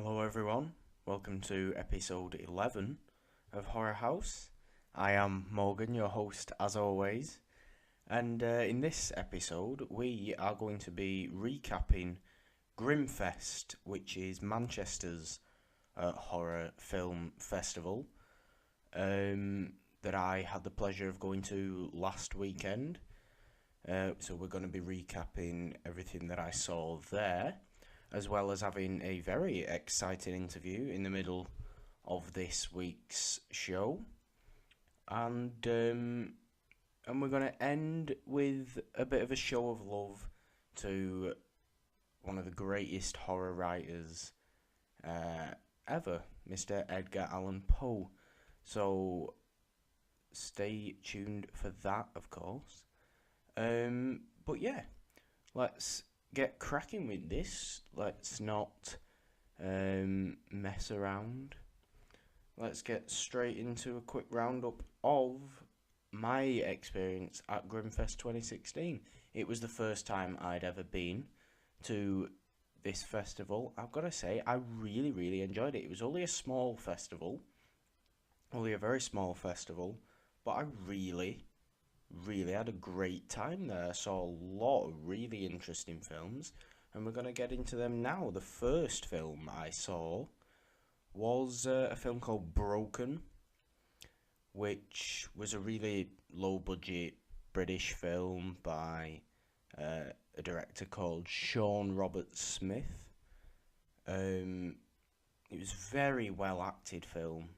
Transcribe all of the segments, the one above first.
Hello everyone, welcome to episode 11 of HorrorHouse. I am Morgan, your host as always, and in this episode we are going to be recapping GrimmFest, which is Manchester's horror film festival that I had the pleasure of going to last weekend. So we're going to be recapping everything that I saw there, as well as having a very exciting interview in the middle of this week's show. And we're going to end with a bit of a show of love to one of the greatest horror writers ever, Mr. Edgar Allan Poe. So stay tuned for that, of course. But yeah, let's get cracking with this. Let's not mess around. Let's get straight into a quick roundup of my experience at GrimmFest 2016. It was the first time I'd ever been to this festival. I've got to say, I really enjoyed it. It was only a small festival, only a very small festival, but I really had a great time there. I saw a lot of really interesting films, and we're going to get into them now. The first film I saw was a film called Broken, which was a really low-budget British film by a director called Sean Robert Smith. It was a very well-acted film,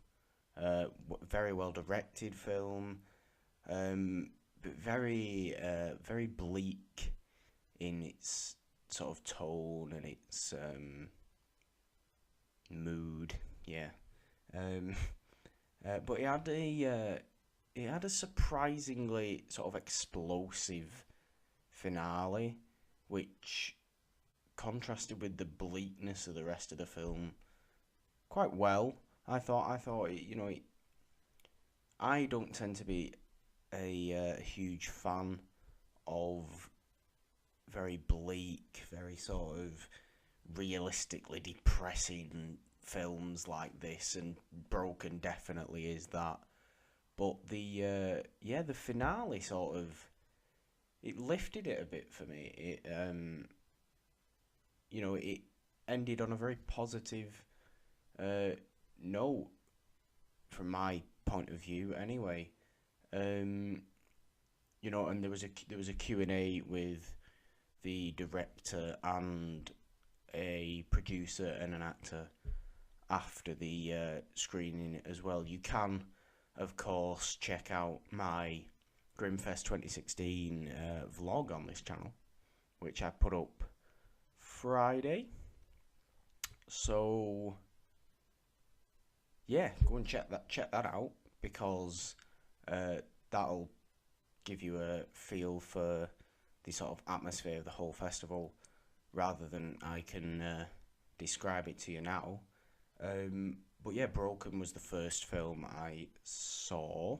very well-directed film, but very bleak in its sort of tone and its mood, yeah. But it had a surprisingly sort of explosive finale, which contrasted with the bleakness of the rest of the film quite well. I thought I don't tend to be a huge fan of very bleak, very sort of realistically depressing films like this, and Broken definitely is that. But the finale sort of, it lifted it a bit for me. It ended on a very positive note from my point of view anyway. And there was a Q&A with the director and a producer and an actor after the screening as well. You can, of course, check out my GrimmFest 2016 vlog on this channel, which I put up Friday. So yeah, go and check that out, because that'll give you a feel for the sort of atmosphere of the whole festival, rather than I can describe it to you now. But yeah, Broken was the first film I saw.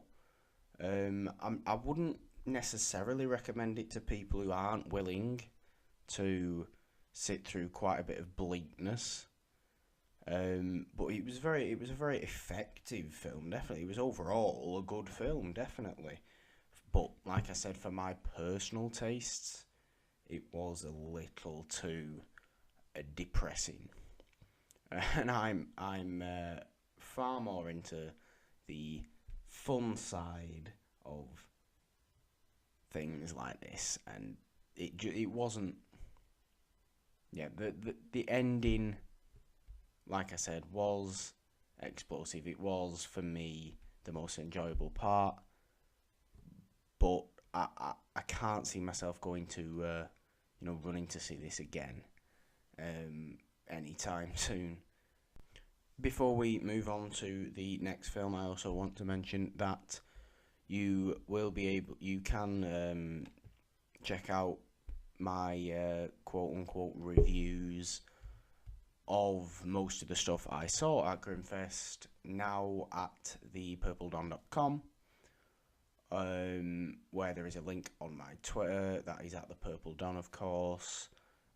I wouldn't necessarily recommend it to people who aren't willing to sit through quite a bit of bleakness. But it was a very effective film, definitely. It was overall a good film, definitely. But like I said, for my personal tastes, it was a little too depressing. And I'm far more into the fun side of things like this, and it wasn't. Yeah, the ending, like I said, was explosive. It was, for me, the most enjoyable part. But I can't see myself going to, running to see this again anytime soon. Before we move on to the next film, I also want to mention that you can check out my quote-unquote reviews of most of the stuff I saw at GrimmFest now at thepurpledon.com, where there is a link on my Twitter. That is at thepurpledon, of course.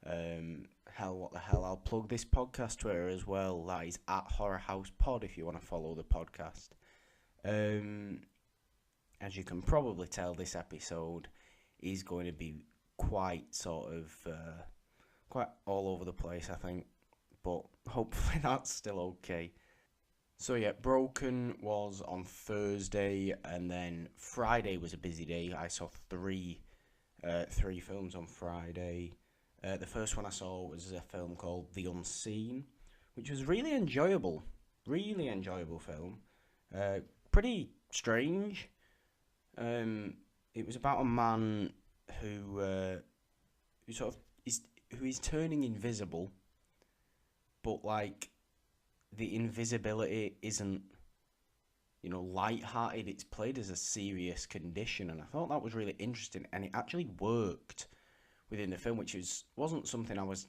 Hell, what the hell? I'll plug this podcast Twitter as well. That is at HorrorHouse Pod if you want to follow the podcast. As you can probably tell, this episode is going to be quite quite all over the place, I think. But hopefully that's still okay. So yeah, Broken was on Thursday, and then Friday was a busy day. I saw three films on Friday. The first one I saw was a film called The Unseen, which was really enjoyable. Really enjoyable film. Pretty strange. It was about a man who sort of is turning invisible, but like the invisibility isn't, light-hearted. It's played as a serious condition, and I thought that was really interesting, and it actually worked within the film, which wasn't something I was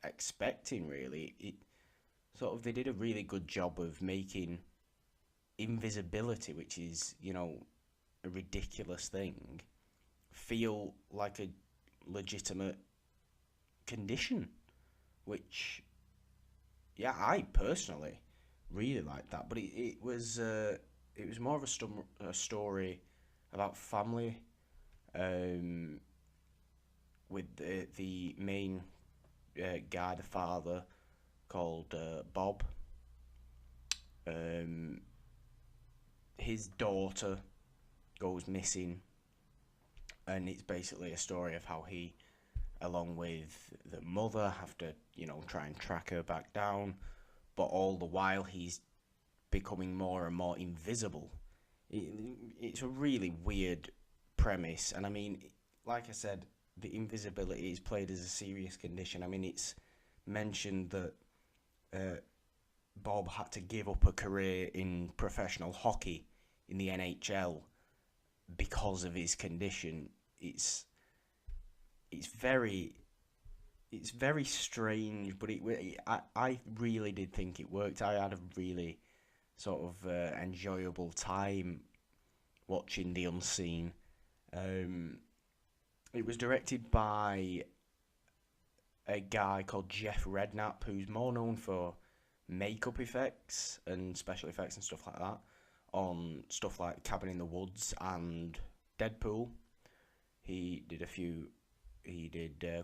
expecting, really. They did a really good job of making invisibility, which is, a ridiculous thing, feel like a legitimate condition, which, yeah, I personally really liked that. But it was more of a story about family, with the main guy, the father, called Bob. His daughter goes missing, and it's basically a story of how he, along with the mother, have to, try and track her back down, but all the while he's becoming more and more invisible. It's a really weird premise, and I mean, like I said, the invisibility is played as a serious condition. I mean, it's mentioned that Bob had to give up a career in professional hockey in the NHL because of his condition. It's very strange, but I really did think it worked. I had a really sort of enjoyable time watching The Unseen. It was directed by a guy called Jeff Redknapp, who's more known for makeup effects and special effects and stuff like that on stuff like Cabin in the Woods and Deadpool. He did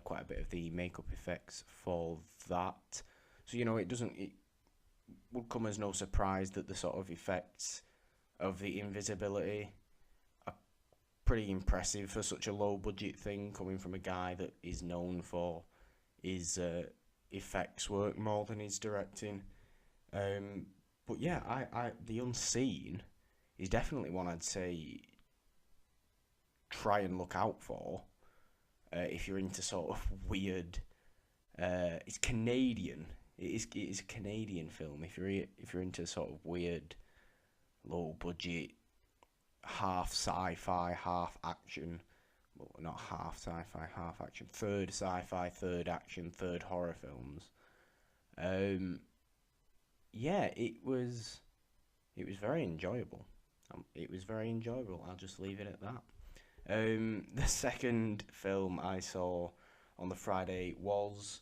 quite a bit of the makeup effects for that. So, it would come as no surprise that the sort of effects of the invisibility are pretty impressive for such a low budget thing, coming from a guy that is known for his effects work more than his directing. But yeah, The Unseen is definitely one I'd say try and look out for if you're into sort of weird. It's Canadian. It is a Canadian film. If you're into sort of weird, low budget, half sci-fi, half action. Well, not half sci-fi, half action. Third sci-fi, third action, third horror films. Yeah, it was very enjoyable. It was very enjoyable. I'll just leave it at that. The second film I saw on the Friday was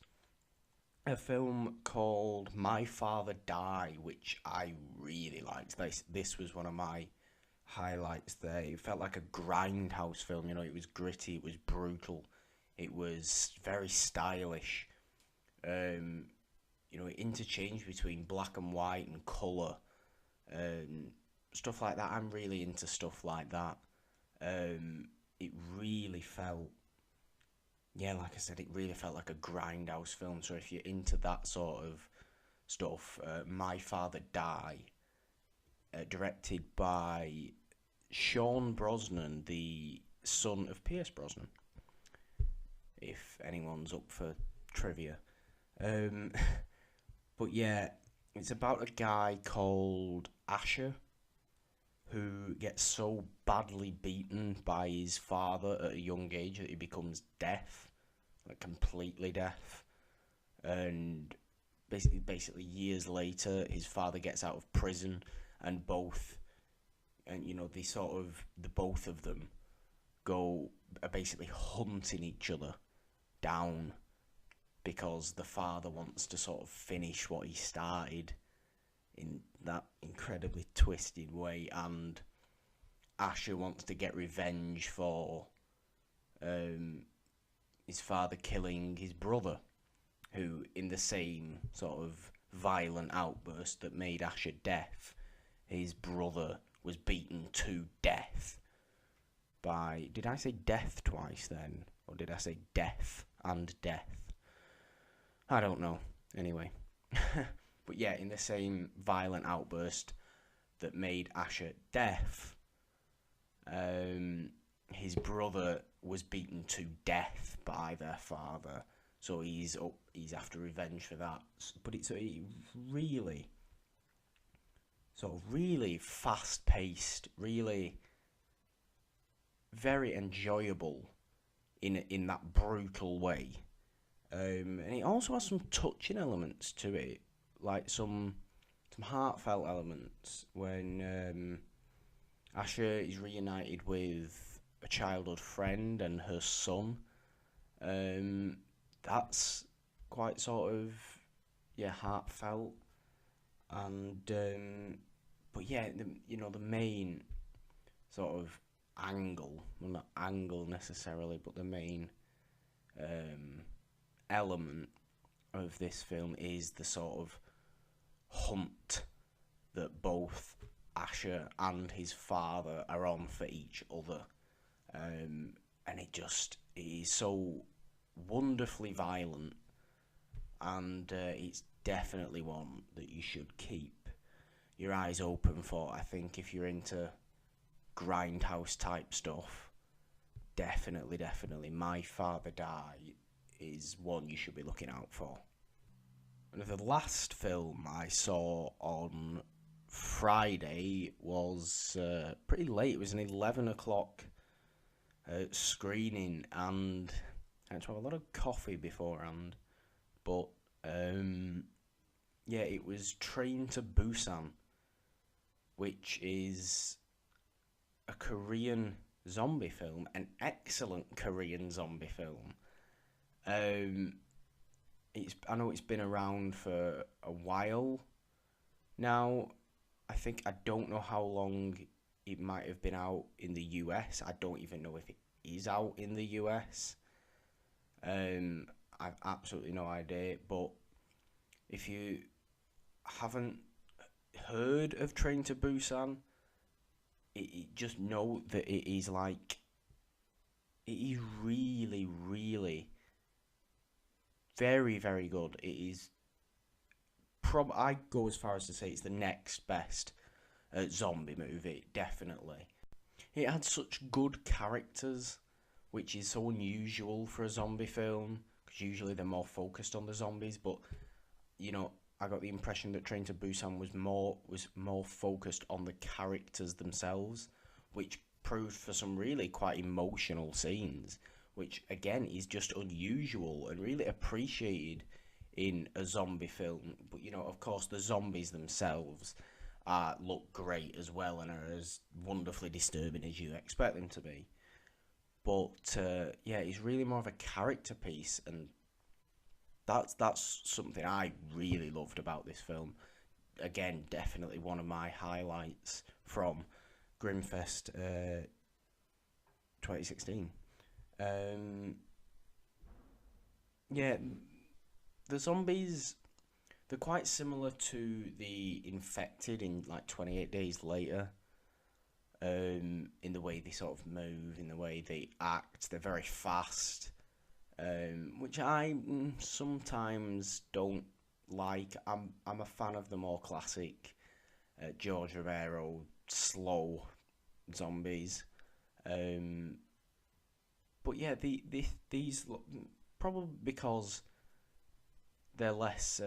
a film called My Father Died, which I really liked. This was one of my highlights there. It felt like a grindhouse film. It was gritty, it was brutal, it was very stylish. It interchanged between black and white and colour, stuff like that. I'm really into stuff like that. It really felt, like I said, it really felt like a grindhouse film. So if you're into that sort of stuff, My Father Died, directed by Sean Brosnan, the son of Pierce Brosnan, if anyone's up for trivia. But yeah, it's about a guy called Asher who gets so badly beaten by his father at a young age that he becomes deaf, like completely deaf. And basically years later, his father gets out of prison, and the both of them are basically hunting each other down because the father wants to sort of finish what he started in that incredibly twisted way, and Asher wants to get revenge for his father killing his brother, who, in the same sort of violent outburst that made Asher deaf, his brother was beaten to death by... Did I say death twice then? Or did I say death and death? I don't know. Anyway. But yeah, in the same violent outburst that made Asher deaf, his brother was beaten to death by their father. So he's after revenge for that. But it's a really fast-paced, really very enjoyable in that brutal way. And it also has some touching elements to it, like some heartfelt elements when Asher is reunited with a childhood friend and her son. That's quite sort of heartfelt, and but yeah, the main sort of angle, well, not angle necessarily, but the main element of this film is the sort of hunt that both Asher and his father are on for each other, and it is so wonderfully violent, and it's definitely one that you should keep your eyes open for. I think if you're into grindhouse type stuff, definitely My Father Died is one you should be looking out for. And the last film I saw on Friday was pretty late. It was an 11 o'clock screening, and I had to have a lot of coffee beforehand. But it was Train to Busan, which is a Korean zombie film, an excellent Korean zombie film. I know it's been around for a while now. I don't know how long it might have been out in the US. I don't even know if it is out in the US. I've absolutely no idea. But if you haven't heard of Train to Busan, just know that it is really, really very, very good. It is I go as far as to say it's the next best zombie movie, definitely. It had such good characters, which is so unusual for a zombie film, because usually they're more focused on the zombies, but I got the impression that Train to Busan was more focused on the characters themselves, which proved for some really quite emotional scenes, which again is just unusual and really appreciated in a zombie film. But of course, the zombies themselves look great as well and are as wonderfully disturbing as you expect them to be. But it's really more of a character piece, and that's something I really loved about this film. Again, definitely one of my highlights from GrimmFest 2016. The zombies, they're quite similar to the infected in 28 Days Later. In the way they sort of move, in the way they act, they're very fast, which I sometimes don't like. I'm a fan of the more classic George Romero slow zombies, but these probably because they're less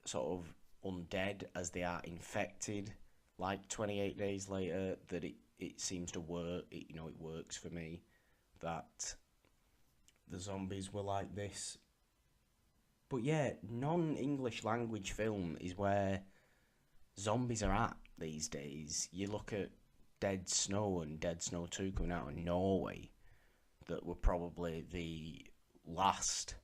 sort of undead as they are infected, like 28 Days Later, that it seems to work. It works for me that the zombies were like this. But non-English language film is where zombies are at these days. You look at Dead Snow and Dead Snow 2 coming out in Norway, that were probably the last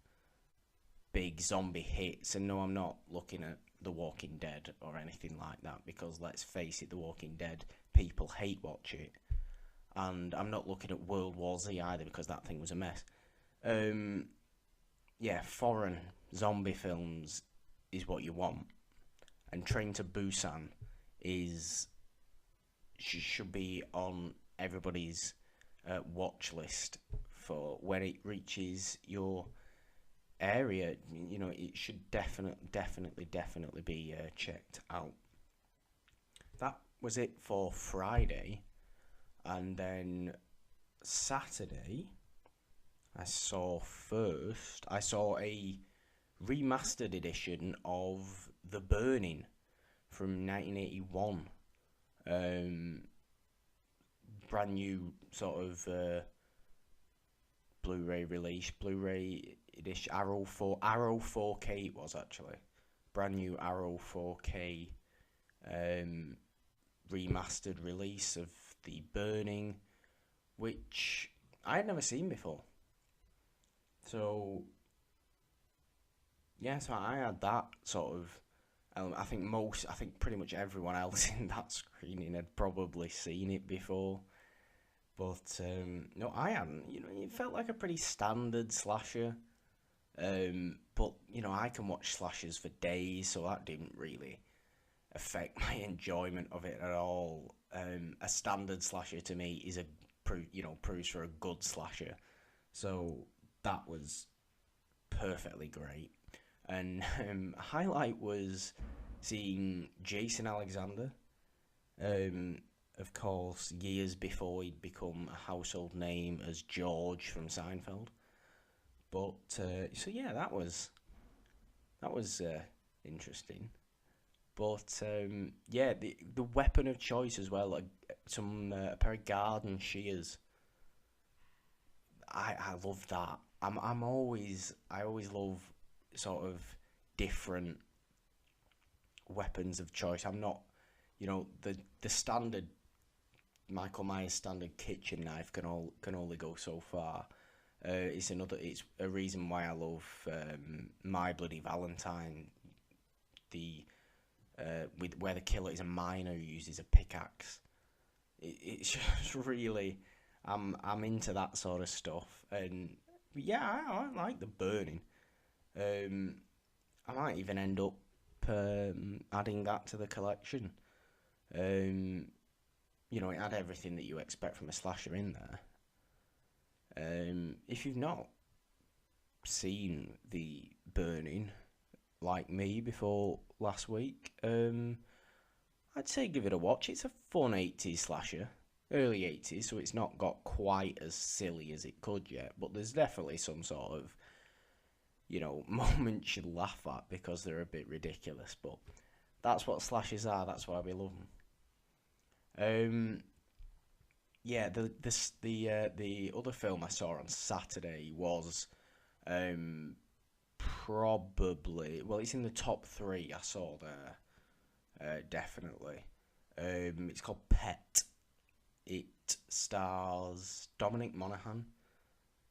big zombie hits. And no, I'm not looking at The Walking Dead or anything like that, because let's face it, The Walking Dead, people hate watch it. And I'm not looking at World War Z either, because that thing was a mess. Yeah, foreign zombie films is what you want. And Train to Busan is should be on everybody's watch list for when it reaches your area. You know, it should definitely be checked out. That was it for Friday, and then Saturday I saw a remastered edition of The Burning from 1981. Brand new sort of Blu-ray release, Blu-ray edition, Arrow 4K it was actually. Brand new Arrow 4K remastered release of The Burning, which I had never seen before. So yeah, so I had that sort of. I think pretty much everyone else in that screening had probably seen it before, but no, I hadn't. You know, it felt like a pretty standard slasher. But you know, I can watch slashers for days, so that didn't really affect my enjoyment of it at all. A standard slasher to me is proves for a good slasher, so that was perfectly great. And highlight was seeing Jason Alexander. Of course, years before he'd become a household name as George from Seinfeld. But so yeah, that was interesting. But yeah, the weapon of choice as well, a pair of garden shears. I love that. I always love sort of different weapons of choice. I'm not, you know, the standard Michael Myers standard kitchen knife can only go so far. It's a reason why I love My Bloody Valentine, where the killer is a miner who uses a pickaxe. It's just really, I'm into that sort of stuff, and yeah, I like The Burning. I might even end up adding that to the collection. You know, it had everything that you expect from a slasher in there. If you've not seen The Burning, like me, before last week, I'd say give it a watch. It's a fun 80s slasher. Early 80s, so it's not got quite as silly as it could yet, but there's definitely some sort of, you know, moments you laugh at because they're a bit ridiculous, but that's what slashers are, that's why we love them. Yeah, the other film I saw on Saturday was probably, well, it's in the top 3 I saw there, definitely. It's called Pet. It stars Dominic Monaghan,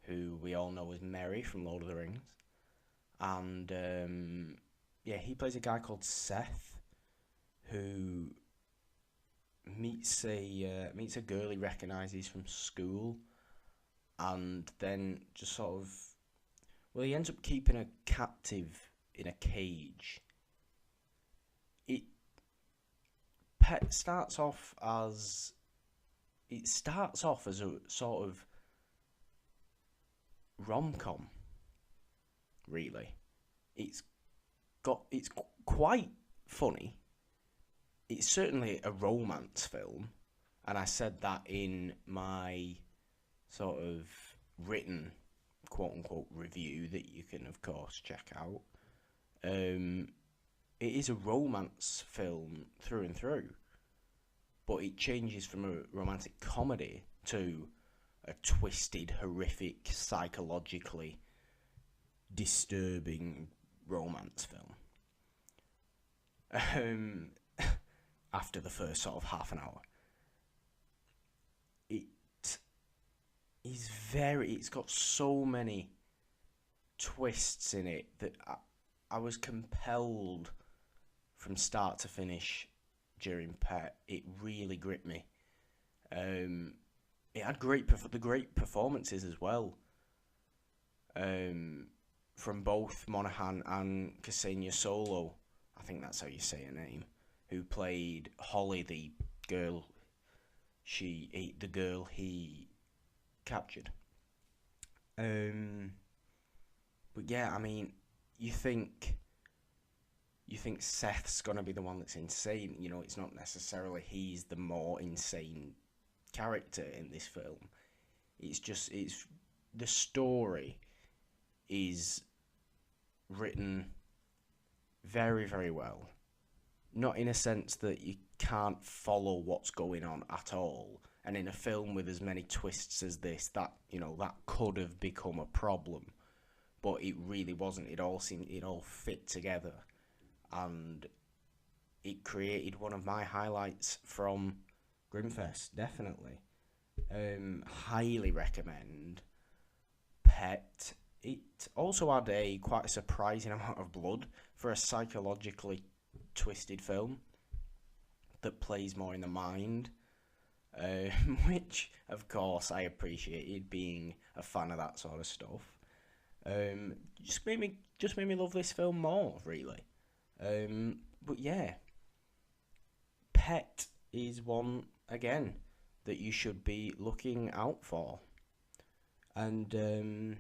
who we all know as Merry from Lord of the Rings, and yeah, he plays a guy called Seth, who meets a girl he recognises from school, and then just sort of, well, he ends up keeping her captive in a cage. Pet starts off as a sort of rom-com, really. It's quite funny. It's certainly a romance film, and I said that in my sort of written quote-unquote review that you can, of course, check out. It is a romance film through and through, but it changes from a romantic comedy to a twisted, horrific, psychologically disturbing romance film. After the first sort of half an hour, it's got so many twists in it that I was compelled from start to finish during Pet. It really gripped me. It had the great performances as well. From both Monaghan and Ksenia Solo, I think that's how you say her name, who played Holly, the girl he captured. But yeah, I mean, you think Seth's gonna be the one that's insane. You know, it's not necessarily he's the more insane character in this film. It's the story is written very, very well. Not in a sense that you can't follow what's going on at all. And in a film with as many twists as this, that could have become a problem. But it really wasn't. It all fit together. And it created one of my highlights from GrimmFest, definitely. Highly recommend Pet. It also had quite a surprising amount of blood for a psychologically twisted film that plays more in the mind, which of course I appreciated, being a fan of that sort of stuff. Just made me love this film more, really. But yeah, Pet is one again that you should be looking out for. And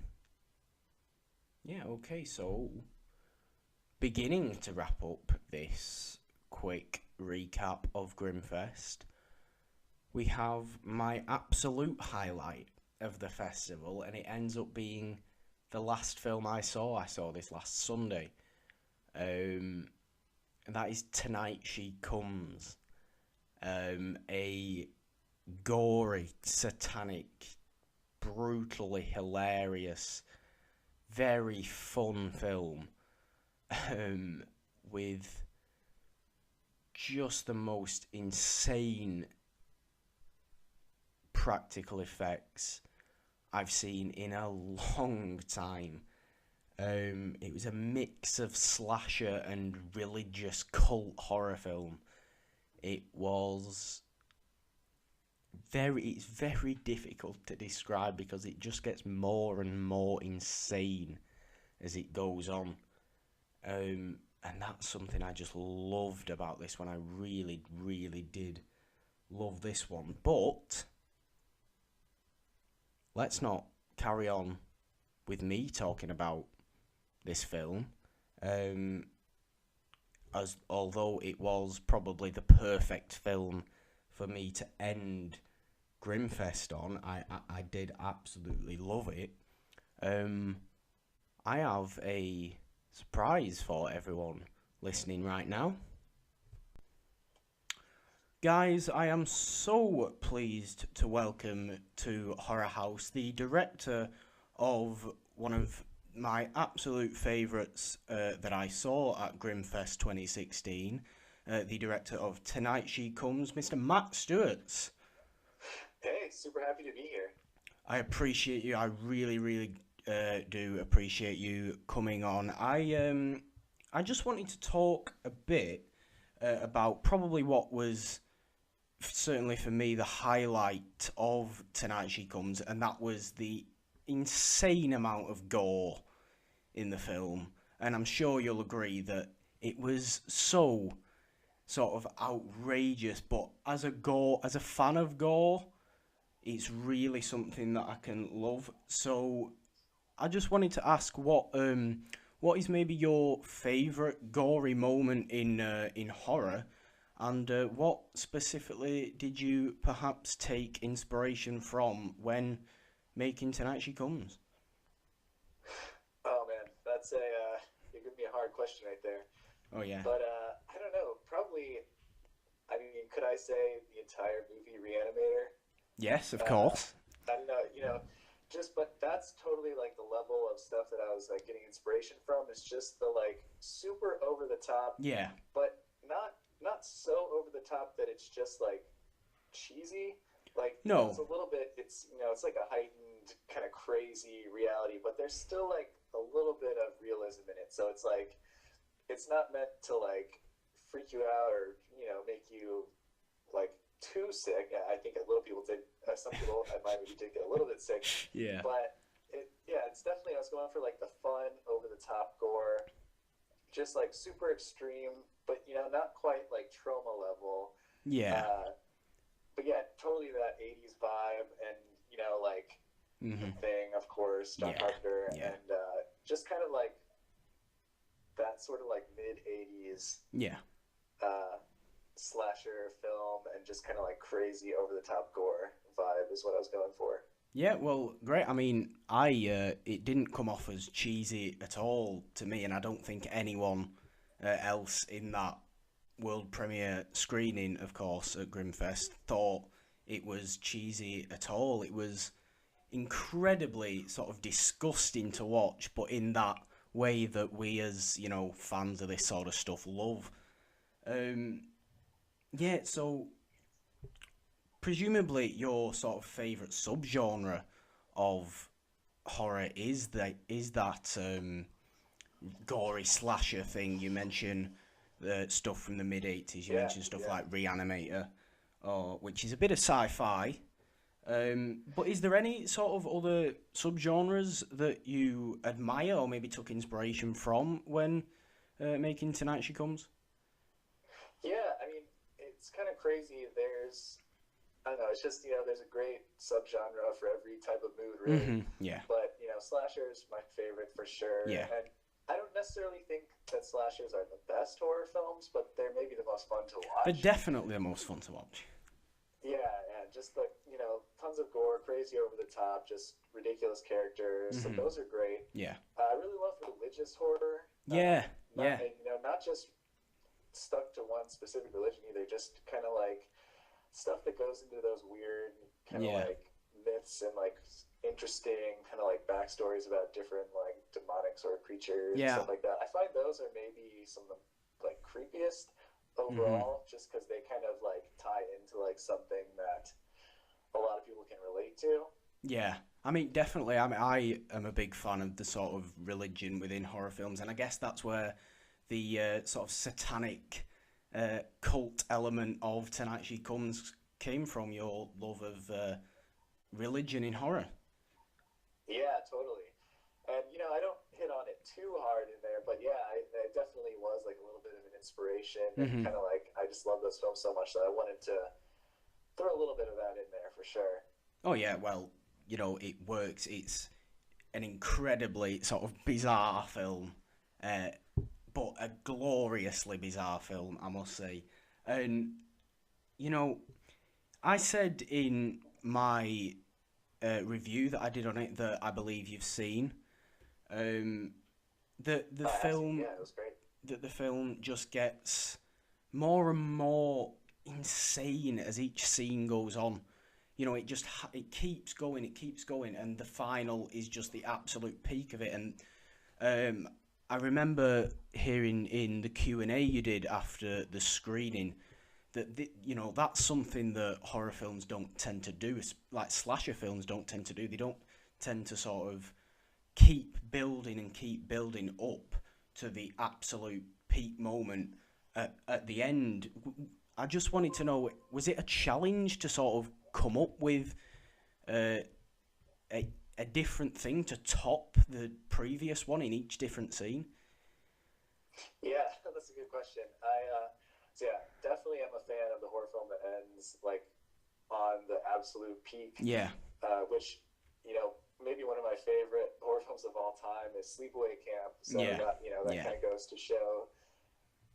yeah, okay, so beginning to wrap up this quick recap of GrimmFest, we have my absolute highlight of the festival, and it ends up being the last film I saw. I saw this last Sunday. And that is Tonight She Comes. A gory, satanic, brutally hilarious, very fun film, with just the most insane practical effects I've seen in a long time. It was a mix of slasher and religious cult horror film. It's very difficult to describe because it just gets more and more insane as it goes on. And that's something I just loved about this one. I really, really did love this one. But let's not carry on with me talking about this film. Although it was probably the perfect film for me to end GrimmFest on, I did absolutely love it. I have a surprise for everyone listening right now. Guys, I am so pleased to welcome to HorrorHouse the director of one of my absolute favourites that I saw at GrimmFest 2016, the director of Tonight She Comes, Mr. Matt STUERTZ. Hey, super happy to be here. I appreciate you. I really, really do appreciate you coming on. I just wanted to talk a bit about probably what was, certainly for me, the highlight of Tonight She Comes, and that was the insane amount of gore in the film. And I'm sure you'll agree that it was so sort of outrageous, but as a fan of gore, it's really something that I can love. So I just wanted to ask what is maybe your favourite gory moment in horror, and what specifically did you perhaps take inspiration from when making Tonight She Comes? Oh man, you give me a hard question right there. Oh yeah. But I don't know. Probably, I mean, could I say the entire movie Reanimator? Yes, of course. I don't know, but that's totally like the level of stuff that I was like getting inspiration from. It's just the like super over the top. Yeah. But not so over the top that it's just like cheesy. Like no, it's a little bit. It's it's like a heightened kind of crazy reality, but there's still like a little bit of realism in it. So it's like, it's not meant to like freak you out or, you know, make you like too sick. I think a little people did, some people at my movie did get a little bit sick. Yeah. But it's definitely, I was going for like the fun, over the top gore, just like super extreme, but you know, not quite like trauma level. Yeah. But yeah, totally that 80s vibe, and you know, like The Thing, of course, John Carpenter, and just kind of like that sort of like mid 80s slasher film, and just kind of like crazy over the top gore vibe is what I was going for. Yeah, well, great. I mean, it didn't come off as cheesy at all to me, and I don't think anyone else in that world premiere screening, of course, at GrimmFest, thought it was cheesy at all. It was incredibly sort of disgusting to watch, but in that way that we as, you know, fans of this sort of stuff love. Yeah, so presumably your sort of favourite subgenre of horror is that gory slasher thing. You mentioned the stuff from the mid-80s. You mentioned stuff like Reanimator, which is a bit of sci-fi. But is there any sort of other subgenres that you admire or maybe took inspiration from when making Tonight She Comes? Yeah, I mean, it's kind of crazy. I don't know, it's just, you know, there's a great subgenre for every type of mood, really. Yeah. But, you know, slasher is my favorite for sure. Yeah. And I don't necessarily think that slashers are the best horror films, but they're maybe the most fun to watch. They're definitely the most fun to watch. Yeah, just like, you know, tons of gore, crazy over the top, just ridiculous characters. So those are great. Yeah. I really love religious horror. Yeah. You know, not just stuck to one specific religion either, just kind of like stuff that goes into those weird kind of like myths and like interesting kind of like backstories about different like demonic sort of creatures and stuff like that. I find those are maybe some of the like creepiest overall, just because they kind of like tie into like something that a lot of people can relate to. Yeah, I mean, definitely. I mean, I am a big fan of the sort of religion within horror films, and I guess that's where the sort of satanic cult element of Tonight She Comes came from, your love of religion in horror. Yeah, totally. And, you know, I don't hit on it too hard in there, but yeah, it definitely was like a little bit of an inspiration. And kind of like, I just love those films so much that I wanted to throw a little bit of that in there for sure. Oh, yeah, well, you know, it works. It's an incredibly sort of bizarre film, but a gloriously bizarre film, I must say. And, you know, I said in my review that I did on it that I believe you've seen, the film, it was great. that the film just gets more and more insane as each scene goes on. You know, it keeps going, and the final is just the absolute peak of it. And I remember hearing in the Q&A you did after the screening that, you know, that's something that horror films don't tend to do, like slasher films don't tend to do. They don't tend to sort of keep building up to the absolute peak moment at the end. I just wanted to know, was it a challenge to sort of come up with a different thing to top the previous one in each different scene? Yeah, that's a good question. So yeah, definitely am a fan of the horror film that ends like on the absolute peak. Yeah. Which, you know, maybe one of my favorite horror films of all time is Sleepaway Camp. So that, you know, that kind of goes to show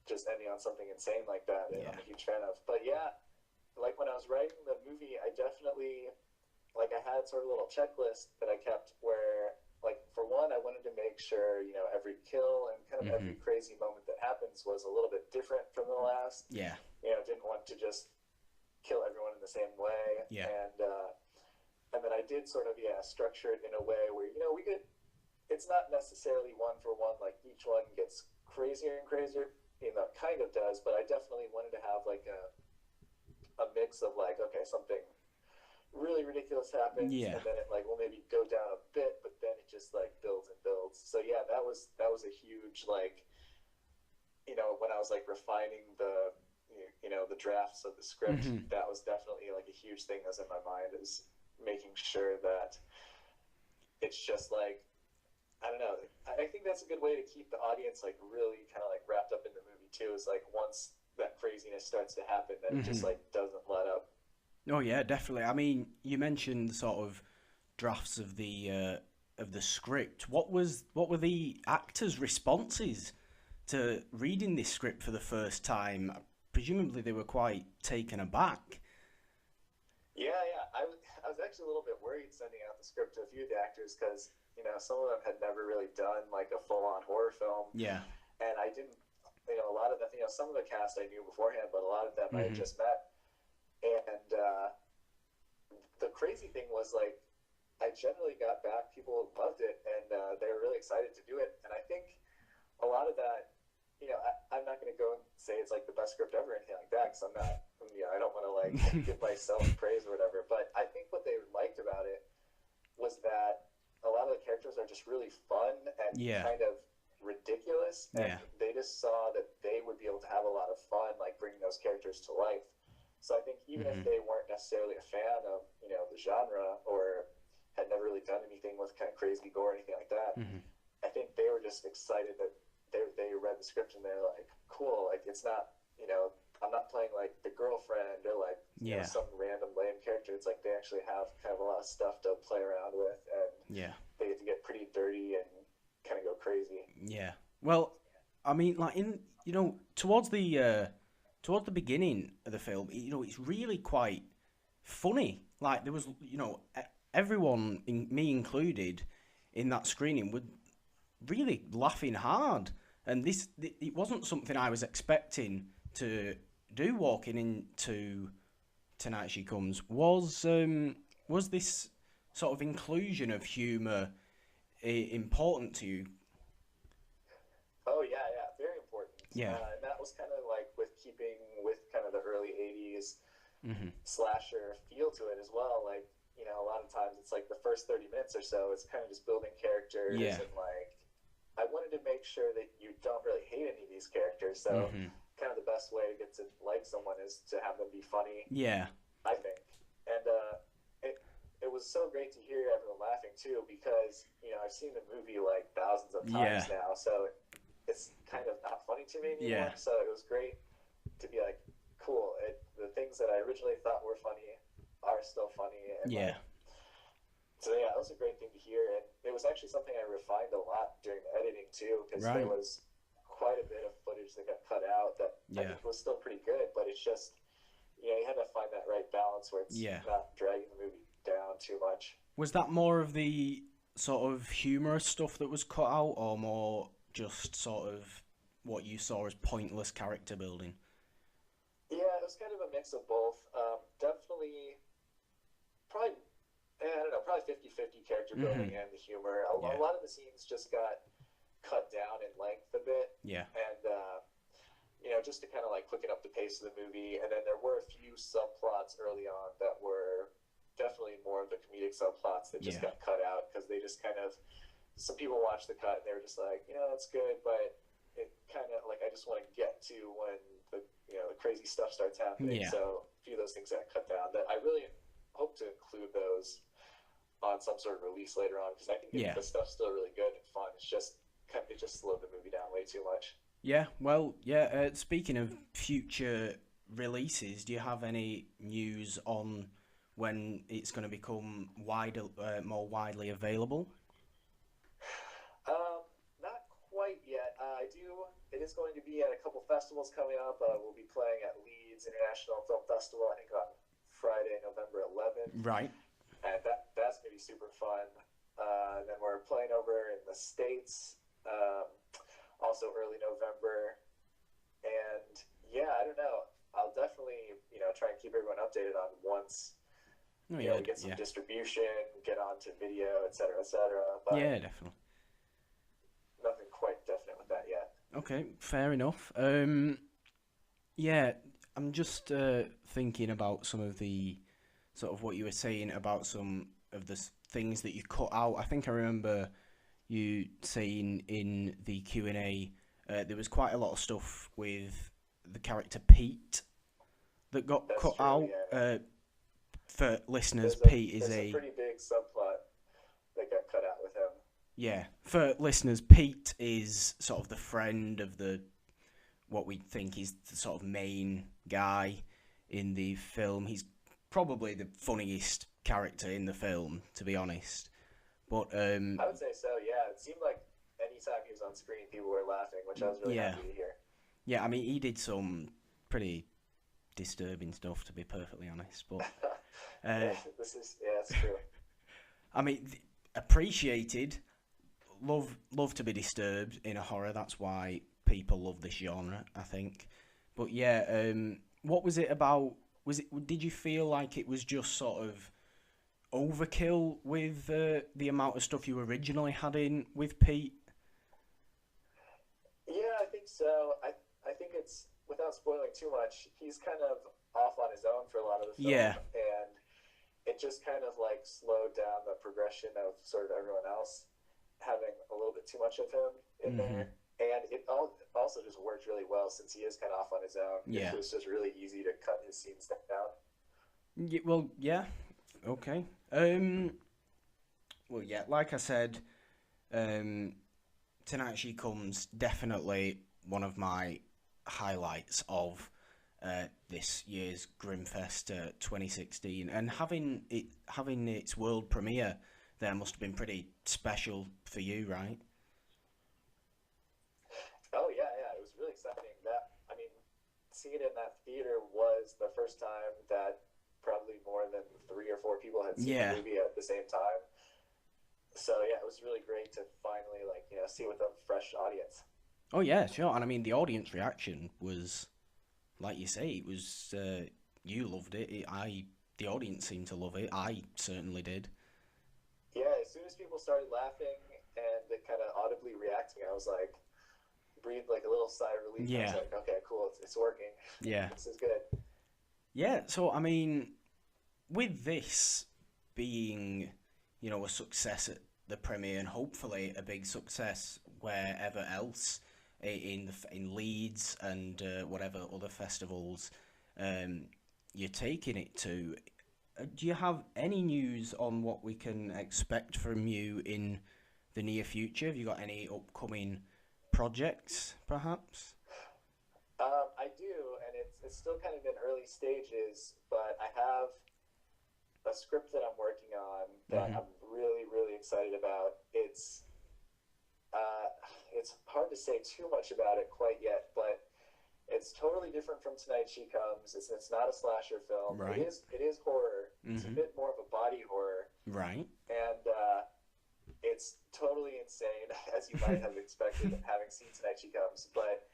just ending on something insane like that, and I'm a huge fan of. But yeah, like when I was writing the movie, I definitely, like, I had sort of a little checklist that I kept where, like, for one, I wanted to make sure, you know, every kill and kind of every crazy moment that happens was a little bit different from the last. Yeah. You know, didn't want to just kill everyone in the same way. Yeah. And then I did sort of, structure it in a way where, you know, it's not necessarily one for one, like each one gets crazier and crazier, you know, it kind of does, but I definitely wanted to have like a mix of like, okay, something really ridiculous happens, and then it like will maybe go down a bit, but then it just like builds and builds. So yeah, was like refining the the drafts of the script, that was definitely like a huge thing that's in my mind, is making sure that it's just like, I don't know, I think that's a good way to keep the audience like really kind of like wrapped up in the movie too, is like once that craziness starts to happen, that it just like doesn't let up. Oh yeah, definitely. I mean, you mentioned sort of drafts of the script. What were the actors' responses to reading this script for the first time? Presumably they were quite taken aback. Yeah. I was actually a little bit worried sending out the script to a few of the actors, because some of them had never really done like a full-on horror film. Yeah. And I didn't, a lot of them, some of the cast I knew beforehand, but a lot of them I had just met. And the crazy thing was, like, I generally got back, people loved it, and they were really excited to do it. And I think a lot of that, I'm not going to go and say it's like the best script ever or anything like that, because I'm not, I don't want to like give myself praise or whatever. But I think what they liked about it was that a lot of the characters are just really fun and kind of ridiculous, and they just saw that they would be able to have a lot of fun like bringing those characters to life. So I think even if they weren't necessarily a fan of the genre, or had never really done anything with kind of crazy gore or anything like that, I think they were just excited that they read the script and they're like, cool, like it's not, I'm not playing like the girlfriend or like some random lame character. It's like they actually have kind of a lot of stuff to play around with, and they get to get pretty dirty and kind of go crazy. Yeah. Well, I mean, like towards the beginning of the film, it's really quite funny. Like there was, everyone, me included, in that screening were really laughing hard. And it wasn't something I was expecting to do walking into Tonight She Comes. Was this sort of inclusion of humour important to you? Oh yeah, very important. Yeah. And that was kind of like with keeping with kind of the early 80s slasher feel to it as well. Like, a lot of times it's like the first 30 minutes or so, it's kind of just building characters, and like, I wanted to make sure that you don't really hate any of these characters. So kind of the best way to get to like someone is to have them be funny. Yeah. I think. And it was so great to hear everyone laughing too, because, I've seen the movie like thousands of times now, so it's kind of not funny to me anymore. So it was great to be like, cool, the things that I originally thought were funny are still funny. And so yeah, that was a great thing to hear, and it was actually something I refined a lot during the editing too, because there was quite a bit of footage that got cut out that I think was still pretty good, but it's just, you had to find that right balance where it's not dragging the movie down too much. Was that more of the sort of humorous stuff that was cut out, or more just sort of what you saw as pointless character building? Yeah, it was kind of a mix of both. Definitely, probably 50-50 character building and the humor. A lot of the scenes just got cut down in length a bit. Yeah. And, just to kind of like quicken up the pace of the movie. And then there were a few subplots early on that were definitely more of the comedic subplots that just got cut out, because they just kind of, some people watched the cut and they were just like, it's good, but it kind of like, I just want to get to when the crazy stuff starts happening. So a few of those things got cut down. That I really hope to include those on some sort of release later on, because I think the stuff's still really good and fun. It's just it just slowed the movie down way too much. Yeah, well, speaking of future releases, do you have any news on when it's going to become more widely available? Not quite yet. I do. It is going to be at a couple festivals coming up. We'll be playing at Leeds International Film Festival, I think on Friday, November 11th. Right. And that's going to be super fun. Then we're playing over in the States, also early November. And I don't know. I'll definitely, try and keep everyone updated on once we get some distribution, get onto video, et cetera, et cetera. But definitely. Nothing quite definite with that yet. Okay, fair enough. I'm just thinking about some of the sort of what you were saying about some of the things that you cut out. I think I remember you saying in the Q&A there was quite a lot of stuff with the character Pete that got cut out. Yeah. For listeners, Pete is a pretty big subplot that got cut out with him. Yeah, for listeners, Pete is sort of the friend of what we think is the sort of main guy in the film. He's probably the funniest character in the film, to be honest. But I would say so. Yeah, it seemed like anytime he was on screen, people were laughing, which I was really happy to hear. Yeah, I mean, he did some pretty disturbing stuff, to be perfectly honest. But it's true. I mean, appreciated. Love to be disturbed in a horror. That's why people love this genre, I think. But yeah, what was it about? Did you feel like it was just sort of overkill with the amount of stuff you originally had in with Pete? Yeah, I think so. I think it's, without spoiling too much, he's kind of off on his own for a lot of the film. Yeah. And it just kind of like slowed down the progression of sort of everyone else having a little bit too much of him in there. And it also just worked really well since he is kind of off on his own. Yeah. It was just really easy to cut his scenes down. Yeah, well, yeah. Okay. Well, yeah, like I said, Tonight She Comes, definitely one of my highlights of this year's GrimmFest 2016, and having its world premiere there must have been pretty special for you, right? Oh yeah, it was really exciting. Seeing it in that theater was the first time that probably more than 3 or 4 people had seen the movie at the same time. So yeah, it was really great to finally see it with a fresh audience. Oh yeah, sure. And I mean, the audience reaction was, like you say, it was you loved it. The audience seemed to love it. I certainly did. Yeah, as soon as people started laughing and kind of audibly reacting, I was like, breathed like a little sigh of relief. Yeah. I was like, okay, cool, it's working. Yeah. This is good. Yeah, so I mean, with this being, a success at the premiere and hopefully a big success wherever else in Leeds and whatever other festivals you're taking it to, do you have any news on what we can expect from you in the near future? Have you got any upcoming projects, perhaps? I do, and it's still kind of in early stages, but I have a script that I'm working on that I'm really, really excited about. It's hard to say too much about it quite yet, but it's totally different from Tonight She Comes. It's not a slasher film. Right. It is horror. It's a bit more of a body horror. Right. And it's totally insane, as you might have expected having seen Tonight She Comes. But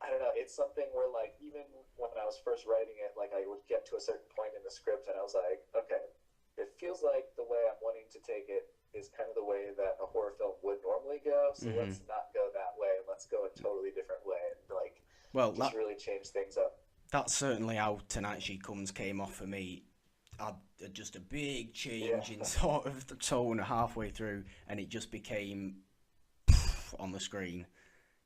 I don't know, it's something where even when I was first writing it, I would get to a certain point in the script and I was like, okay, it feels like the way I'm wanting to take it is kind of the way that a horror film would normally go, so let's not go that way, let's go a totally different way and just really change things up. That's certainly how Tonight She Comes came off for me. Just a big change in sort of the tone halfway through, and it just became on the screen,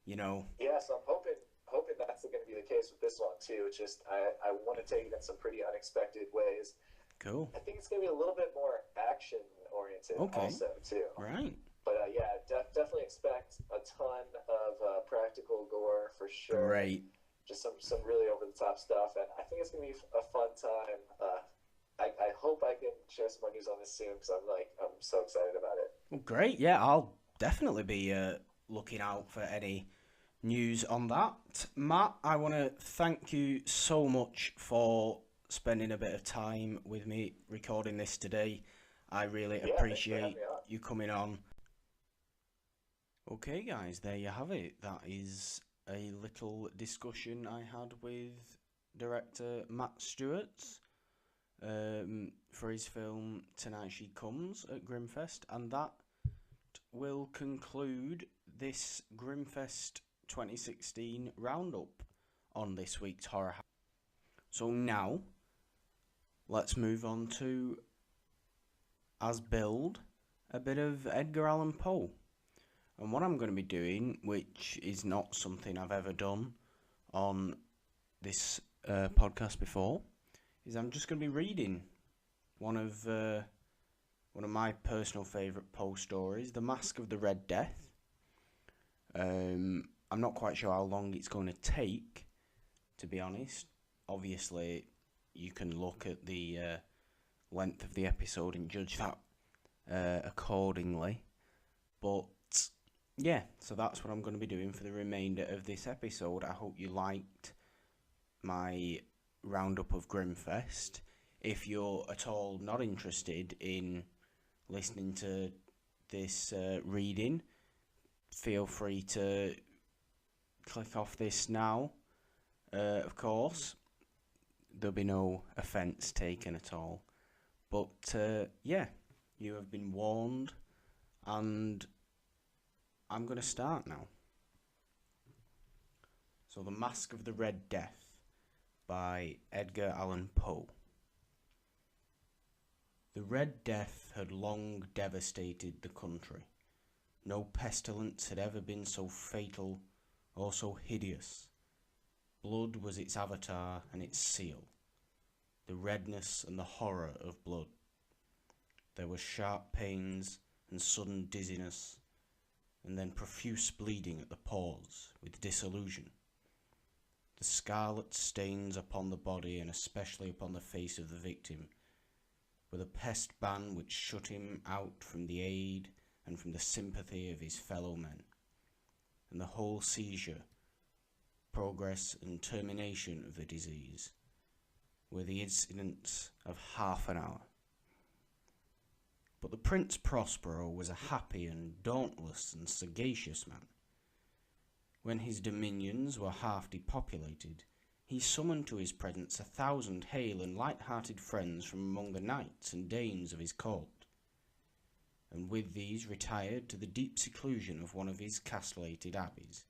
Yeah, so I'm hoping that's going to be the case with this one too. It's just I want to take it in some pretty unexpected ways. Cool. I think it's going to be a little bit more action oriented also too. Right. But definitely expect a ton of practical gore for sure. Great. Just some really over the top stuff, and I think it's going to be a fun time. I hope I can share some more news on this soon because I'm so excited about it. Well, great. Yeah, I'll definitely be looking out for any news on that. Matt, I want to thank you so much for spending a bit of time with me recording this today. I really appreciate you coming on. Okay, guys, there you have it. That is a little discussion I had with director Matt STUERTZ for his film Tonight She Comes at GrimmFest, and that will conclude this GrimmFest 2016 roundup on this week's HorrorHouse. So now, let's move on to, as billed, a bit of Edgar Allan Poe. And what I'm going to be doing, which is not something I've ever done on this podcast before, is I'm just going to be reading one of my personal favourite Poe stories, The Masque of the Red Death. I'm not quite sure how long it's going to take, to be honest. Obviously, you can look at the length of the episode and judge that accordingly. But yeah, so that's what I'm going to be doing for the remainder of this episode. I hope you liked my roundup of GrimmFest. If you're at all not interested in listening to this reading, feel free to click off this now. Of course, there'll be no offence taken at all. But yeah, you have been warned, and I'm going to start now. So, The Masque of the Red Death by Edgar Allan Poe. The Red Death had long devastated the country. No pestilence had ever been so fatal or so hideous. Blood was its avatar and its seal, the redness and the horror of blood. There were sharp pains and sudden dizziness, and then profuse bleeding at the pores with dissolution. The scarlet stains upon the body, and especially upon the face of the victim, were the pest ban which shut him out from the aid and from the sympathy of his fellow men, and the whole seizure, progress and termination of the disease were the incidents of half an hour. But the Prince Prospero was a happy and dauntless and sagacious man. When his dominions were half depopulated, he summoned to his presence 1,000 hale and light-hearted friends from among the knights and dames of his court, and with these retired to the deep seclusion of one of his castellated abbeys.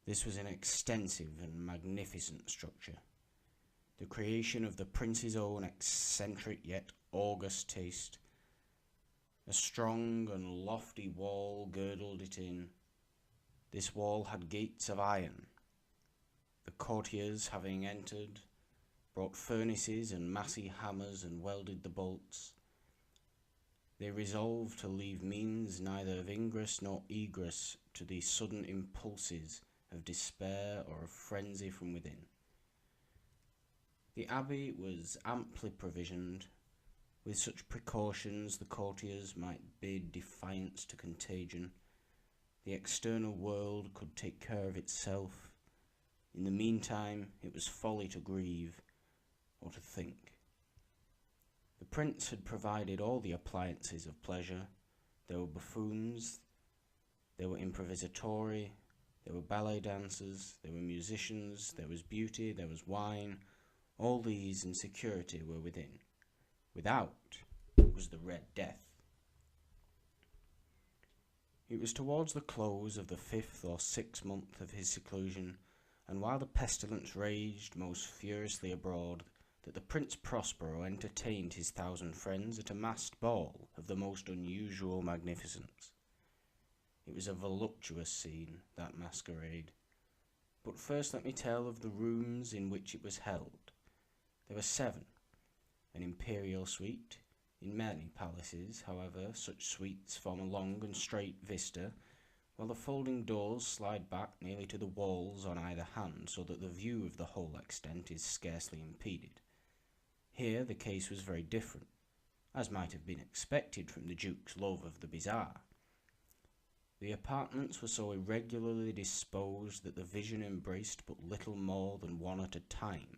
This was an extensive and magnificent structure, the creation of the prince's own eccentric yet august taste. A strong and lofty wall girdled it in. This wall had gates of iron. The courtiers, having entered, brought furnaces and massy hammers and welded the bolts. They resolved to leave means neither of ingress nor egress to the sudden impulses of despair or of frenzy from within. The abbey was amply provisioned. With such precautions the courtiers might bid defiance to contagion. The external world could take care of itself. In the meantime, it was folly to grieve or to think. The prince had provided all the appliances of pleasure. There were buffoons, there were improvisatori, there were ballet dancers, there were musicians, there was beauty, there was wine. All these in security were within. Without was the Red Death. It was towards the close of the 5th or 6th month of his seclusion, and while the pestilence raged most furiously abroad, that the Prince Prospero entertained his 1,000 friends at a masked ball of the most unusual magnificence. It was a voluptuous scene, that masquerade. But first let me tell of the rooms in which it was held. There were 7. An imperial suite. In many palaces, however, such suites form a long and straight vista, while the folding doors slide back nearly to the walls on either hand, so that the view of the whole extent is scarcely impeded. Here the case was very different, as might have been expected from the Duke's love of the bizarre. The apartments were so irregularly disposed that the vision embraced but little more than one at a time.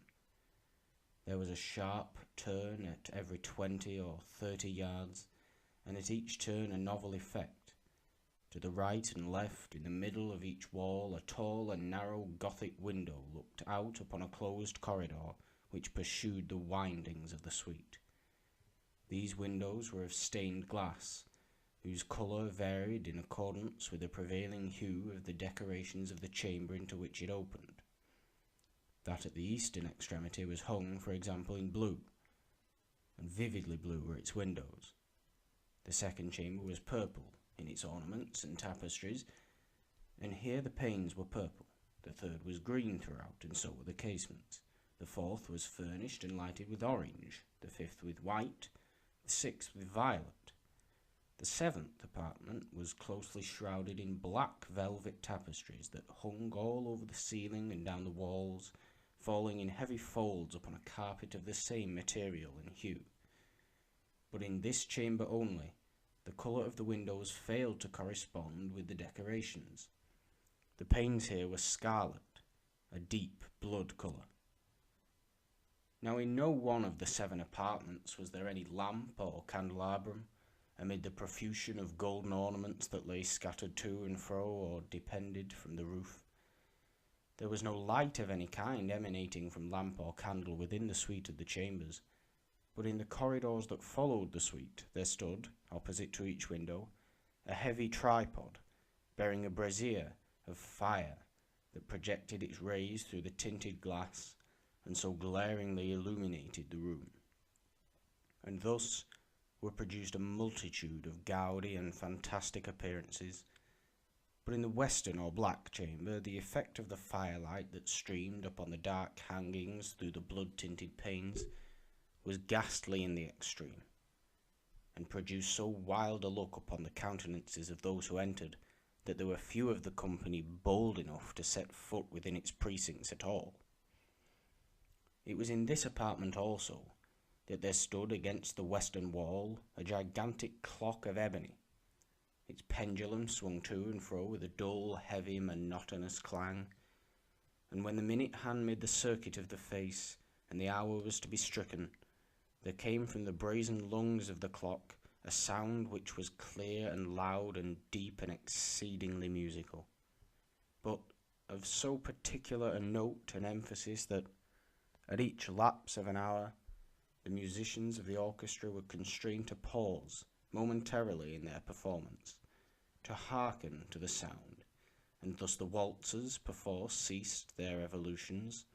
There was a sharp turn at every 20 or 30 yards, and at each turn a novel effect. To the right and left, in the middle of each wall, a tall and narrow Gothic window looked out upon a closed corridor which pursued the windings of the suite. These windows were of stained glass, whose colour varied in accordance with the prevailing hue of the decorations of the chamber into which it opened. That at the eastern extremity was hung, for example, in blue, and vividly blue were its windows. The second chamber was purple in its ornaments and tapestries, and here the panes were purple. The third was green throughout, and so were the casements. The fourth was furnished and lighted with orange, the fifth with white, the sixth with violet. The seventh apartment was closely shrouded in black velvet tapestries that hung all over the ceiling and down the walls, falling in heavy folds upon a carpet of the same material and hue. But in this chamber only, the colour of the windows failed to correspond with the decorations. The panes here were scarlet, a deep blood colour. Now in no one of the 7 apartments was there any lamp or candelabrum, amid the profusion of golden ornaments that lay scattered to and fro or depended from the roof. There was no light of any kind emanating from lamp or candle within the suite of the chambers, but in the corridors that followed the suite there stood, opposite to each window, a heavy tripod bearing a brazier of fire that projected its rays through the tinted glass and so glaringly illuminated the room. And thus were produced a multitude of gaudy and fantastic appearances, but in the western or black chamber the effect of the firelight that streamed upon the dark hangings through the blood-tinted panes was ghastly in the extreme, and produced so wild a look upon the countenances of those who entered that there were few of the company bold enough to set foot within its precincts at all. It was in this apartment also that there stood against the western wall a gigantic clock of ebony. Its pendulum swung to and fro with a dull, heavy, monotonous clang, and when the minute hand made the circuit of the face and the hour was to be stricken, there came from the brazen lungs of the clock a sound which was clear and loud and deep and exceedingly musical, but of so particular a note and emphasis that, at each lapse of an hour, the musicians of the orchestra were constrained to pause momentarily in their performance, to hearken to the sound, and thus the waltzers perforce ceased their evolutions,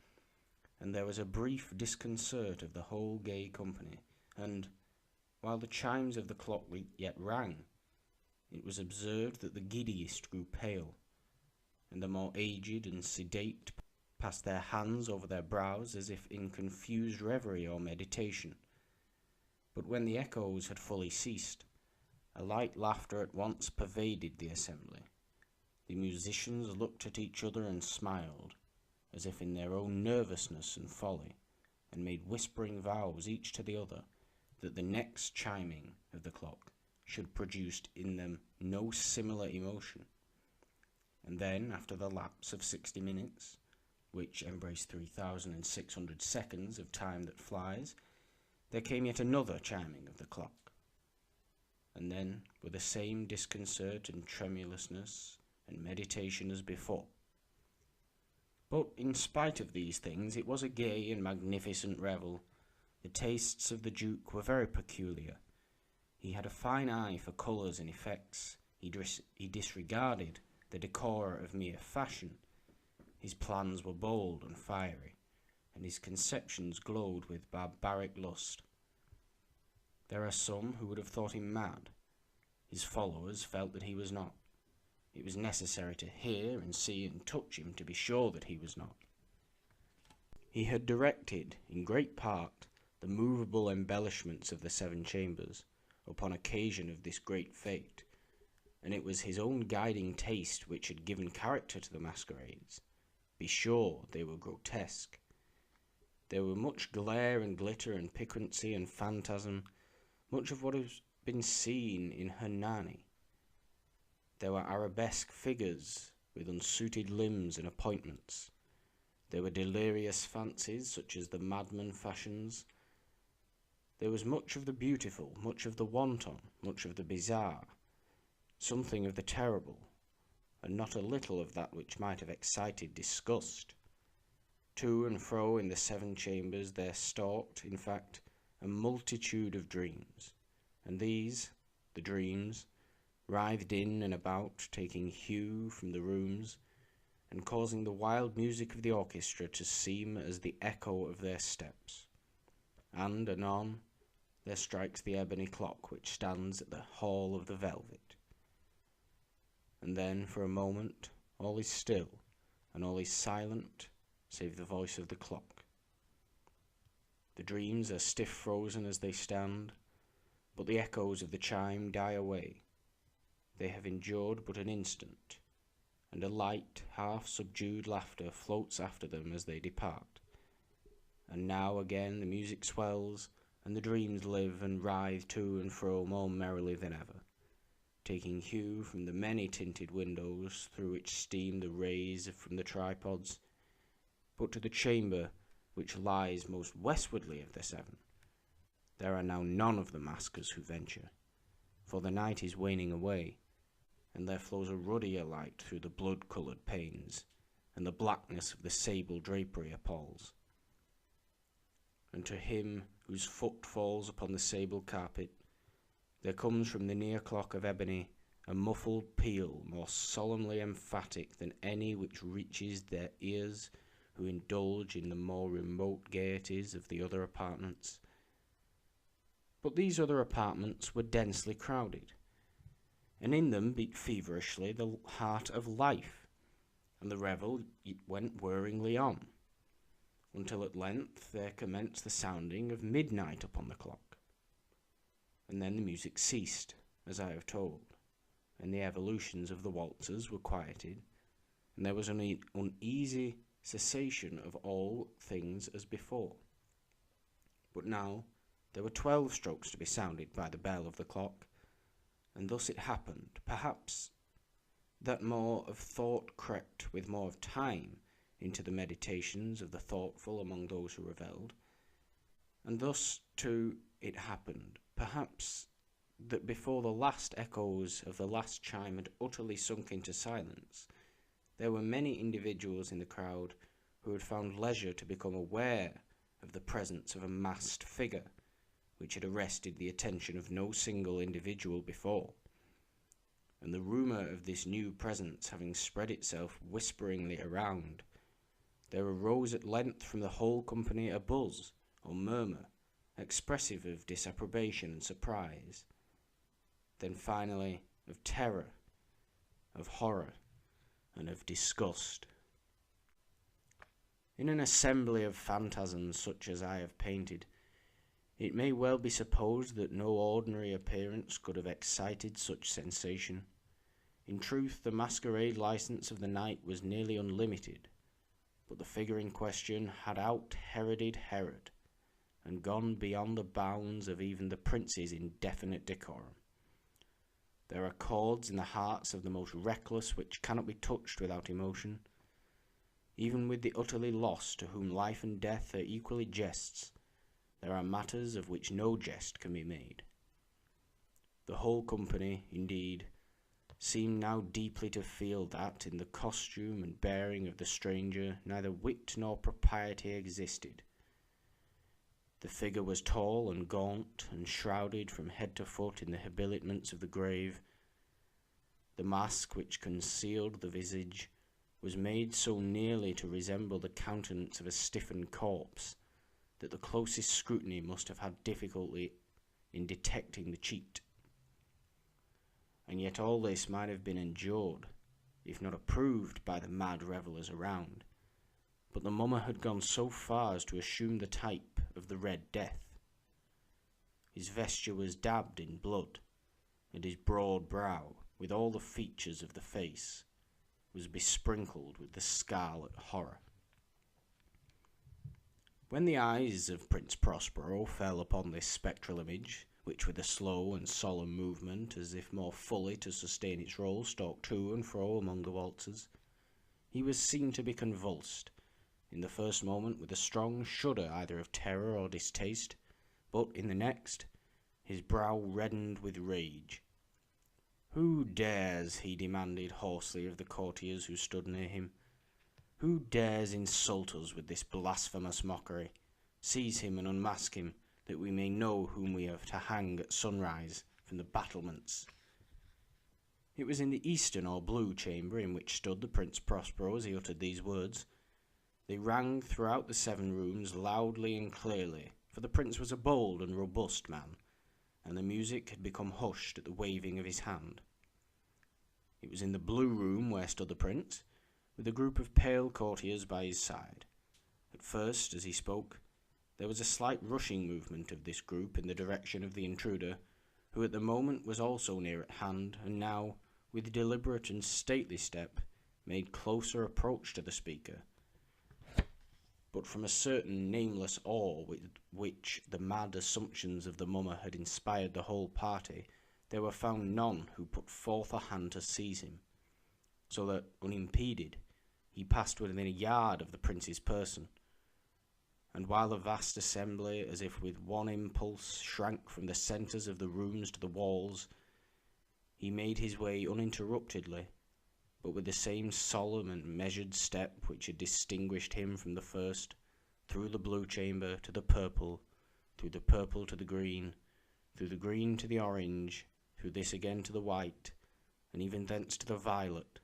and there was a brief disconcert of the whole gay company, and, while the chimes of the clock yet rang, it was observed that the giddiest grew pale, and the more aged and sedate passed their hands over their brows as if in confused reverie or meditation. But when the echoes had fully ceased, a light laughter at once pervaded the assembly. The musicians looked at each other and smiled, as if in their own nervousness and folly, and made whispering vows each to the other that the next chiming of the clock should produce in them no similar emotion. And then, after the lapse of 60 minutes, which embraced 3,600 seconds of time that flies, there came yet another chiming of the clock, and then, with the same disconcert and tremulousness and meditation as before. But in spite of these things, it was a gay and magnificent revel. The tastes of the Duke were very peculiar. He had a fine eye for colours and effects. He disregarded the decor of mere fashion. His plans were bold and fiery, and his conceptions glowed with barbaric lust. There are some who would have thought him mad. His followers felt that he was not. It was necessary to hear and see and touch him to be sure that he was not. He had directed, in great part, the movable embellishments of the 7 chambers, upon occasion of this great fete, and it was his own guiding taste which had given character to the masquerades. Be sure they were grotesque. There were much glare and glitter and piquancy and phantasm, much of what has been seen in Hernani. There were arabesque figures with unsuited limbs and appointments. There were delirious fancies such as the madman fashions. There was much of the beautiful, much of the wanton, much of the bizarre, something of the terrible, and not a little of that which might have excited disgust. To and fro in the 7 chambers there stalked, in fact, a multitude of dreams, and these, the dreams, writhed in and about, taking hue from the rooms, and causing the wild music of the orchestra to seem as the echo of their steps. And, anon, there strikes the ebony clock which stands at the hall of the velvet. And then, for a moment, all is still, and all is silent, save the voice of the clock. The dreams are stiff frozen as they stand, but the echoes of the chime die away. They have endured but an instant, and a light, half-subdued laughter floats after them as they depart. And now again the music swells, and the dreams live and writhe to and fro more merrily than ever, taking hue from the many tinted windows through which steam the rays from the tripods. But to the chamber which lies most westwardly of the seven, there are now none of the maskers who venture, for the night is waning away, and there flows a ruddier light through the blood-coloured panes, and the blackness of the sable drapery appalls. And to him whose foot falls upon the sable carpet, there comes from the near clock of ebony a muffled peal more solemnly emphatic than any which reaches their ears who indulge in the more remote gaieties of the other apartments. But these other apartments were densely crowded, and in them beat feverishly the heart of life, and the revel went whirringly on, until at length there commenced the sounding of midnight upon the clock. And then the music ceased, as I have told, and the evolutions of the waltzers were quieted, and there was an uneasy cessation of all things as before. But now there were 12 strokes to be sounded by the bell of the clock, and thus it happened, perhaps, that more of thought crept with more of time into the meditations of the thoughtful among those who revelled, and thus, too, it happened, perhaps, that before the last echoes of the last chime had utterly sunk into silence, there were many individuals in the crowd who had found leisure to become aware of the presence of a masked figure, which had arrested the attention of no single individual before. And the rumour of this new presence having spread itself whisperingly around, there arose at length from the whole company a buzz, or murmur, expressive of disapprobation and surprise, then finally of terror, of horror, and of disgust. In an assembly of phantasms such as I have painted, it may well be supposed that no ordinary appearance could have excited such sensation. In truth, the masquerade license of the night was nearly unlimited, but the figure in question had out-Heroded Herod, and gone beyond the bounds of even the prince's indefinite decorum. There are chords in the hearts of the most reckless which cannot be touched without emotion. Even with the utterly lost, to whom life and death are equally jests, there are matters of which no jest can be made. The whole company, indeed, seemed now deeply to feel that in the costume and bearing of the stranger neither wit nor propriety existed. The figure was tall and gaunt, and shrouded from head to foot in the habiliments of the grave. The mask which concealed the visage was made so nearly to resemble the countenance of a stiffened corpse that the closest scrutiny must have had difficulty in detecting the cheat. And yet all this might have been endured, if not approved, by the mad revellers around. But the mummer had gone so far as to assume the type of the Red Death. His vesture was dabbed in blood, and his broad brow, with all the features of the face, was besprinkled with the scarlet horror. When the eyes of Prince Prospero fell upon this spectral image, which with a slow and solemn movement, as if more fully to sustain its role, stalked to and fro among the waltzers, he was seen to be convulsed, in the first moment with a strong shudder either of terror or distaste, but in the next, his brow reddened with rage. "Who dares," he demanded hoarsely of the courtiers who stood near him, "who dares insult us with this blasphemous mockery? Seize him and unmask him, that we may know whom we have to hang at sunrise from the battlements." It was in the eastern or blue chamber in which stood the Prince Prospero as he uttered these words. They rang throughout the 7 rooms loudly and clearly, for the prince was a bold and robust man, and the music had become hushed at the waving of his hand. It was in the blue room where stood the prince, with a group of pale courtiers by his side. At first, as he spoke, there was a slight rushing movement of this group in the direction of the intruder, who at the moment was also near at hand, and now, with deliberate and stately step, made closer approach to the speaker. But from a certain nameless awe with which the mad assumptions of the mummer had inspired the whole party, there were found none who put forth a hand to seize him, so that, unimpeded, he passed within a yard of the prince's person, and while the vast assembly, as if with one impulse, shrank from the centres of the rooms to the walls, he made his way uninterruptedly, but with the same solemn and measured step which had distinguished him from the first, through the blue chamber to the purple, through the purple to the green to the orange, through this again to the white, and even thence to the violet,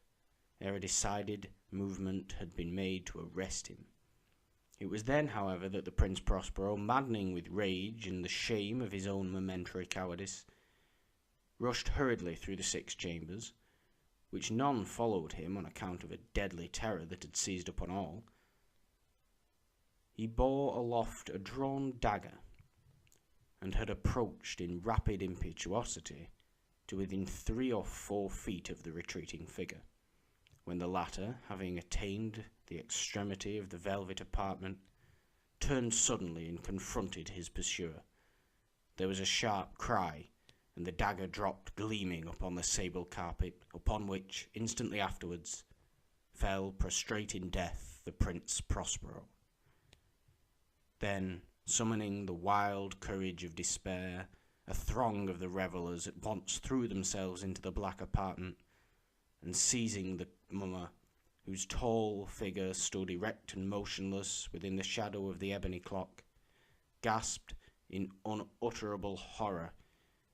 ere a decided movement had been made to arrest him. It was then, however, that the Prince Prospero, maddening with rage and the shame of his own momentary cowardice, rushed hurriedly through the 6 chambers, which none followed him on account of a deadly terror that had seized upon all. He bore aloft a drawn dagger, and had approached in rapid impetuosity to within 3 or 4 feet of the retreating figure, when the latter, having attained the extremity of the velvet apartment, turned suddenly and confronted his pursuer. There was a sharp cry, and the dagger dropped gleaming upon the sable carpet, upon which, instantly afterwards, fell prostrate in death the Prince Prospero. Then, summoning the wild courage of despair, a throng of the revellers at once threw themselves into the black apartment, and seizing the mummer, whose tall figure stood erect and motionless within the shadow of the ebony clock, gasped in unutterable horror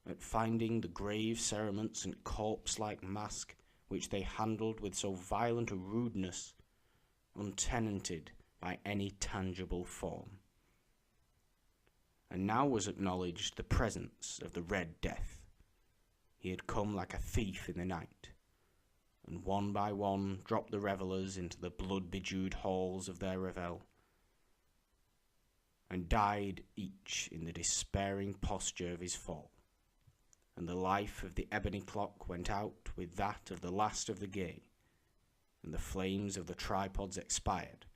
at finding the grave cerements and corpse-like mask which they handled with so violent a rudeness untenanted by any tangible form. And now was acknowledged the presence of the Red Death. He had come like a thief in the night, and one by one dropped the revellers into the blood-bedewed halls of their revel, and died each in the despairing posture of his fall. And the life of the ebony clock went out with that of the last of the gay, and the flames of the tripods expired,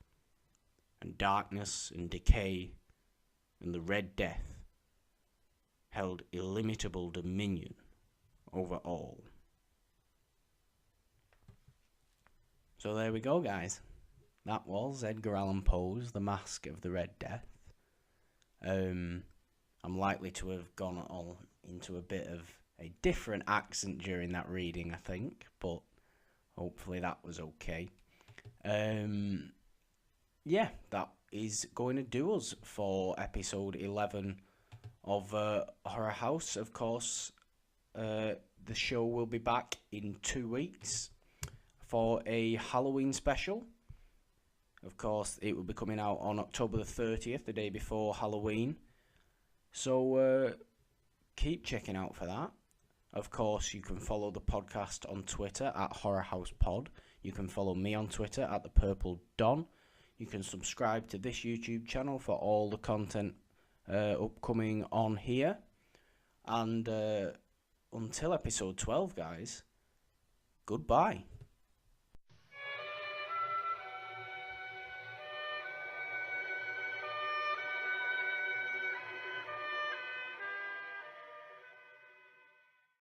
and darkness and decay and the Red Death held illimitable dominion over all. So there we go, guys. That was Edgar Allan Poe's The Masque of the Red Death. I'm likely to have gone all into a bit of a different accent during that reading, I think, but hopefully that was okay. Yeah, that is going to do us for episode 11 of Horror House. Of course, the show will be back in 2 weeks for a Halloween special. Of course, it will be coming out on October the 30th, the day before Halloween. So keep checking out for that. Of course, you can follow the podcast on Twitter at HorrorHousePod. You can follow me on Twitter at ThePurpleDon. You can subscribe to this YouTube channel for all the content upcoming on here. And until episode 12, guys, goodbye.